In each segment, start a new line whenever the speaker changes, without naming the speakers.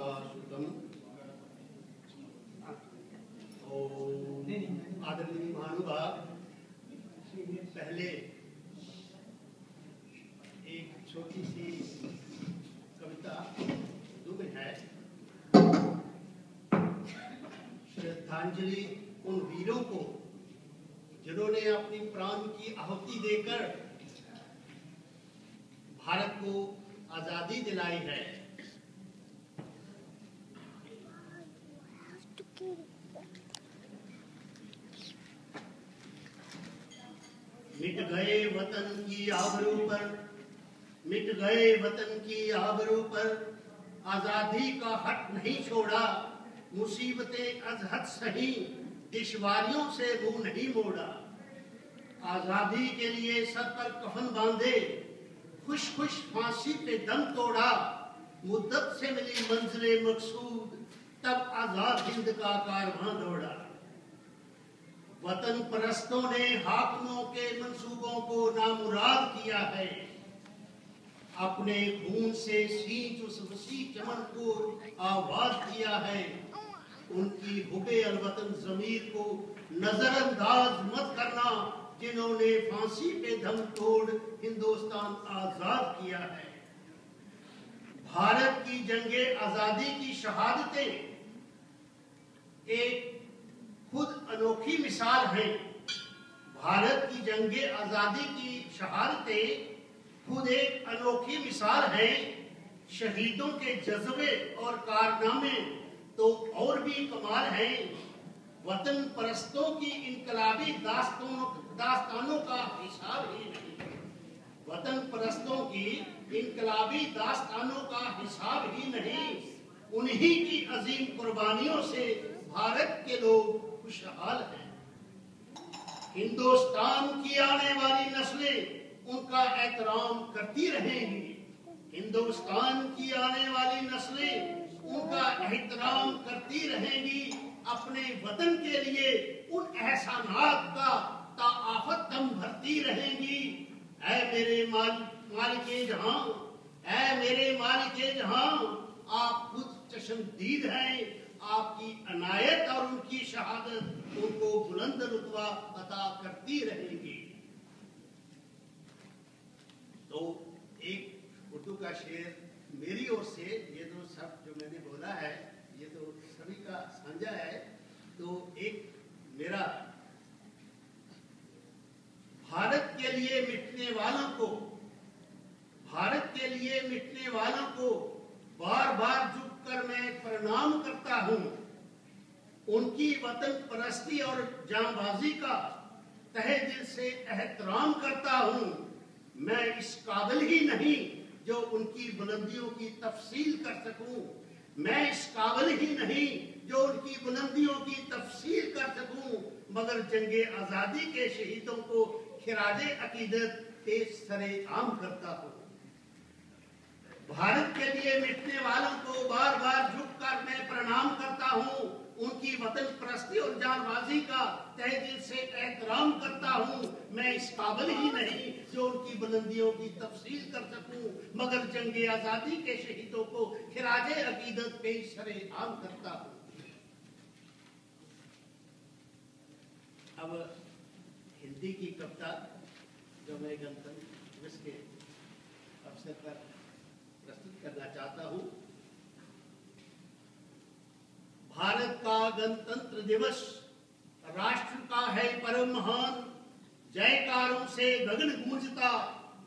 सुतम। आदरणीय महानुभाव, पहले एक छोटी सी कविता दुख है। श्रद्धांजलि उन वीरों को जिन्होंने अपनी प्राण की आहुति देकर भारत को आजादी दिलाई है। मिट गए वतन की आबरू पर, मिट गए वतन की आबरू पर, आजादी का हक नहीं छोड़ा। मुसीबतें अजहद सही, दुश्वारियों से मुंह नहीं मोड़ा। आजादी के लिए सर पर कफन बांधे, खुश खुश फांसी पे दम तोड़ा। मुद्दत से मिली मंजिले मकसूद, तब आजाद हिंद का कारवां दौड़ा। वतन परस्तों ने हाकिमों के मंसूबों को नामुराद किया है। अपने खून से सींच उस वसी चमन को आबाद किया है। उनकी हुबे अलवतन ज़मीर को नजरअंदाज मत करना, जिन्होंने फांसी पे दम तोड़ हिंदुस्तान आजाद किया है। भारत की जंगे आजादी की शहादतें एक खुद अनोखी मिसाल है। भारत की जंगे आजादी की शहादतें खुद एक अनोखी मिसाल है। शहीदों के जज्बे और कारनामे तो और भी कमाल हैं। वतन परस्तों की इनकलाबी दास्तानों का हिसाब ही नहीं। वतन परस्तों की इनकलाबी दास्तानों का हिसाब ही नहीं। उन्हीं की अजीम कुर्बानियों से भारत के लोग खुशहाल हैं। हिंदुस्तान की आने वाली नस्लें उनका एहतराम करती रहेंगी। हिंदुस्तान की आने वाली नस्लें उनका एहतराम करती रहेंगी। अपने वतन के लिए उन एहसानात का ताआफत दम भरती रहेंगी। ऐ मेरे मालिके जहां, ऐ मेरे मालिके जहां, आप खुद चश्मदीद हैं। आपकी अनायत और उनकी शहादत उनको बुलंद रुतबा अता करती रहेगी। तो एक उर्दू का शेर मेरी ओर से, ये दो शब्द जो मैंने बोला है ये तो सभी का साझा है। तो एक मेरा भारत के लिए मिटने वालों को, भारत के लिए मिटने वालों को बार बार झुककर मैं प्रणाम करता हूं। उनकी वतन परस्ती और जांबाजी का तहे दिल से एहतराम करता हूं। मैं इस काबिल ही नहीं जो उनकी बुलंदियों की तफसील कर सकूं। मैं इस काबिल ही नहीं जो उनकी बुलंदियों की तफसील कर सकूं। मगर जंगे आजादी के शहीदों को खिराजे अकीदत पेश सरे आम करता हूं। भारत के लिए मिटने वालों को बार बार झुककर मैं प्रणाम करता हूं। उनकी वतन परस्ती और जांबाजी का तहे दिल से एहतराम करता हूं। मैं इस काबिल ही नहीं जो उनकी बुलंदियों की तफसील कर सकूं। मगर जंगे आजादी के शहीदों को खिराजे अकीदत पेश सरे आम करता हूं। अब हिंदी की कविता जो मैं गणतंत्र दिवस के अवसर पर प्रस्तुत करना चाहता हूं। भारत का गणतंत्र दिवस राष्ट्र का है परम महान। जयकारों से गगन गूंजता,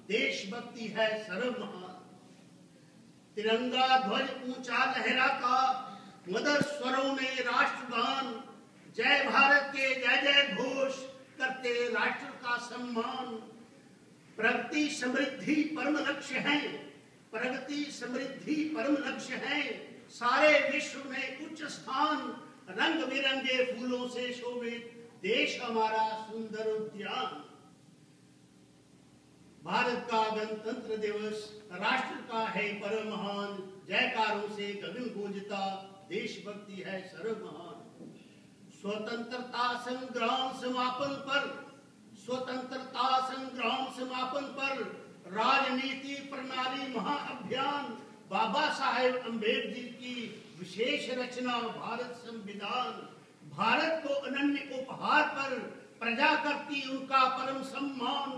देशभक्ति है सर्व महान। तिरंगा ध्वज ऊंचा लहराता, मधुर स्वरों में राष्ट्रगान। जय भारत के जय जय घोष करते राष्ट्र का सम्मान। प्रगति समृद्धि परम लक्ष्य है, प्रगति समृद्धि परम लक्ष्य है। सारे विश्व में उच्च स्थान, रंग बिरंगे फूलों से शोभित देश हमारा सुंदर उद्यान। भारत का गणतंत्र दिवस राष्ट्र का है परम महान। जयकारों से गगन गूंजता, देशभक्ति है सर्व महान। स्वतंत्रता संग्राम समापन पर, स्वतंत्रता संग्राम समापन पर राजनीति प्रणाली महाअभियान। बाबा साहेब अम्बेडकर की विशेष रचना भारत संविधान, भारत को अनन्य उपहार पर प्रजा करती उनका परम सम्मान।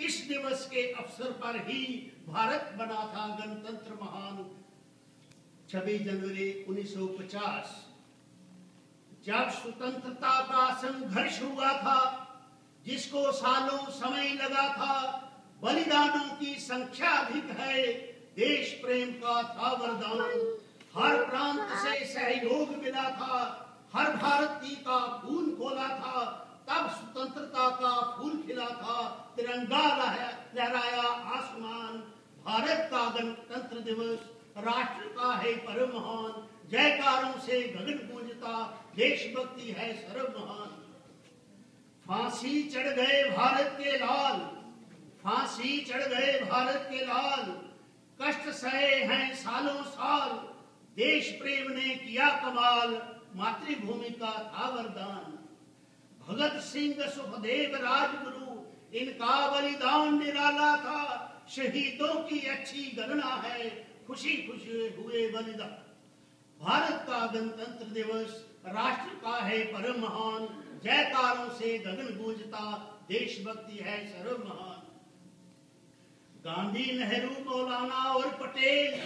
इस दिवस के अवसर पर ही भारत बना था गणतंत्र महान। 26 जनवरी 1950 जब स्वतंत्रता का संघर्ष हुआ था, जिसको सालों समय लगा था, बलिदानों की संख्या अधिक है, देश प्रेम का था वरदान। हर प्रांत से सहयोग मिला था, हर भारतीय का खून खोला था, तब स्वतंत्रता का फूल खिला था, तिरंगा लहराया आसमान। भारत का गणतंत्र दिवस राष्ट्र का है परम महान, जयकारों से गगन गूंजता, देशभक्ति है सर्व महान। फांसी चढ़ गए भारत के लाल, फांसी चढ़ गए भारत के लाल, कष्ट सहे हैं सालों साल, देश प्रेम ने किया कमाल, मातृभूमि का था वरदान। भगत सिंह सुखदेव राजगुरु, इनका बलिदान निराला था, शहीदों की अच्छी गणना है, खुशी खुशी हुए बलिदान। भारत का गणतंत्र दिवस राष्ट्र का है परम महान, जयकारों से गगन गूंजता, देशभक्ति है सर्व महान। गांधी, नेहरू, मौलाना और पटेल,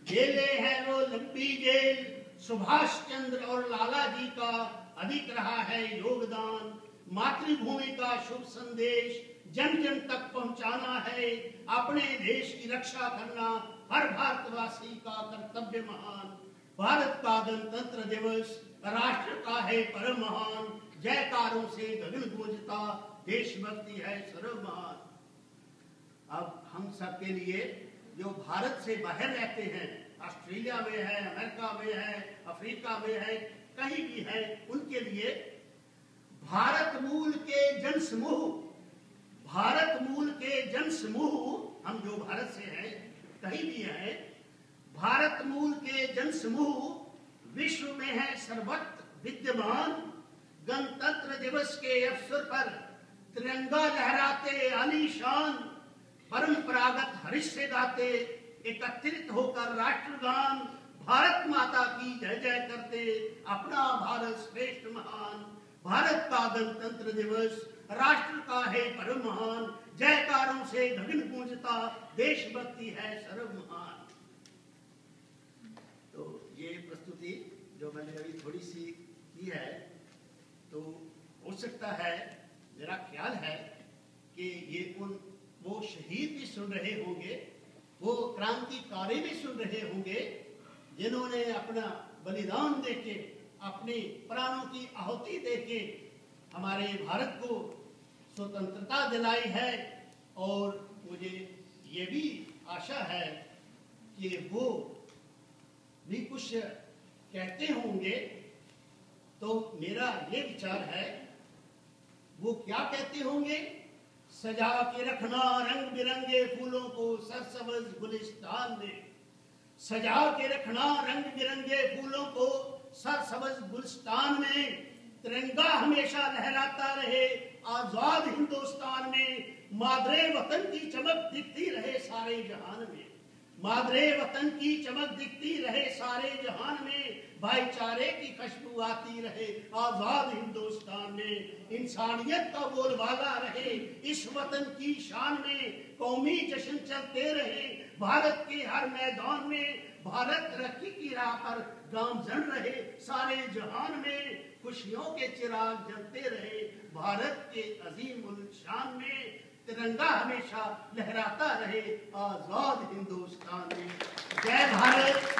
जेलें हैं वो लंबी जेल, सुभाष चंद्र और लाला जी का अधिक रहा है योगदान। मातृभूमि का शुभ संदेश जन जन तक पहुंचाना है, अपने देश की रक्षा करना हर भारतवासी का कर्तव्य महान। भारत का गणतंत्र दिवस राष्ट्र का है परम महान, जयकारों से गगन गूंजता, देशभक्ति है सर्व महान। अब हम सब के लिए जो भारत से बाहर रहते हैं, ऑस्ट्रेलिया में है, अमेरिका में है, अफ्रीका में है, कहीं भी है, उनके लिए भारत मूल के जनसमूह, भारत मूल के जनसमूह, हम जो भारत से हैं कहीं भी हैं, भारत मूल के जनसमूह विश्व में है सर्वत्र विद्यमान। गणतंत्र दिवस के अवसर पर तिरंगा लहराते आलीशान, परंपरागत हर्ष से गाते, एकत्रित होकर राष्ट्रगान, भारत माता की जय जय करते, अपना भारत श्रेष्ठ महान। भारत का गणतंत्र दिवस राष्ट्र का है परम महान, जयकारों से गगन गूंजता, देशभक्ति है सर्व महान। तो ये प्रस्तुति जो मैंने अभी थोड़ी सी की है, तो हो सकता है, मेरा ख्याल है कि ये वो शहीद भी सुन रहे होंगे, वो क्रांतिकारी भी सुन रहे होंगे, जिन्होंने अपना बलिदान देके, अपने प्राणों की आहुति देके हमारे भारत को स्वतंत्रता दिलाई है। और मुझे ये भी आशा है कि वो भी कुछ कहते होंगे। तो मेरा ये विचार है, वो क्या कहते होंगे? सजा के रखना रंग बिरंगे फूलों को सरसब्ज गुलिस्तान में, सजा के रखना रंग बिरंगे फूलों को सरसब्ज गुलिस्तान में, तिरंगा हमेशा लहराता रहे आजाद हिंदुस्तान में, मादरे वतन की चमक दिखती रहे सारे जहान में, मादरे वतन की चमक दिखती रहे सारे जहान में, भाईचारे की खुशबू आती रहे आजाद हिंदुस्तान में, इंसानियत का बोलबाला रहे इस वतन की शान में, कौमी जश्न चलते रहे भारत के हर मैदान में, भारत तरक्की की राह पर गामजन रहे सारे जहान में, खुशियों के चिराग जलते रहे भारत के अजीम उल शान में, तिरंगा हमेशा लहराता रहे आजाद हिंदुस्तान में। जय भारत।